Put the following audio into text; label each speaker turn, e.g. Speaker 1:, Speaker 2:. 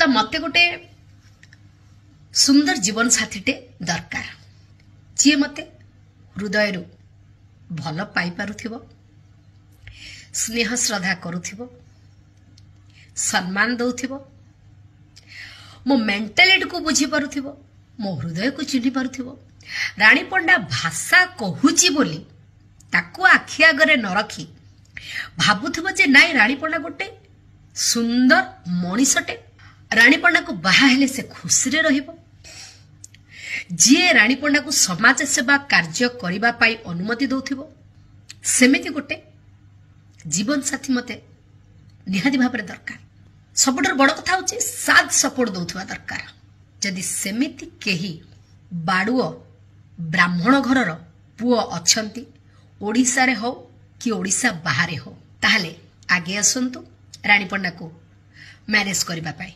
Speaker 1: तो मते गोटे सुंदर जीवन साथीटे दरकार जी मते हृदय भल पाई पारुथिबो स्नेह श्रद्धा करुथिबो सम्मान दउथिबो मो मेंटालिटी को बुझी पारुथिबो मो हृदय को चिन्हि पारुथिबो रानी पंडा भाषा कहूची बोली ताकू आखि आगरे न रखी भाबुथिबो जे नाई रानी पंडा गोटे सुंदर मनीषटे रानी पंडा को बाहा हेले से खुशी रे रहिबो जी रानी पंडा को समाज सेवा कार्य करिबा पाई अनुमति दउथिबो सेमिति गोटे जीवन साथी मते निहाती भाव दरकार सबुठ बड़ कथा होची साथ सपोर्ट दउथवा दरकार जदि सेमिति केही बाडुओ ब्राह्मण घरर पुओ अछंती ओडिसा रे हो कि ओडिसा बाहरे हो ताहले आगे आसंतु रानी पंडा को मैरेज करिबा पाई।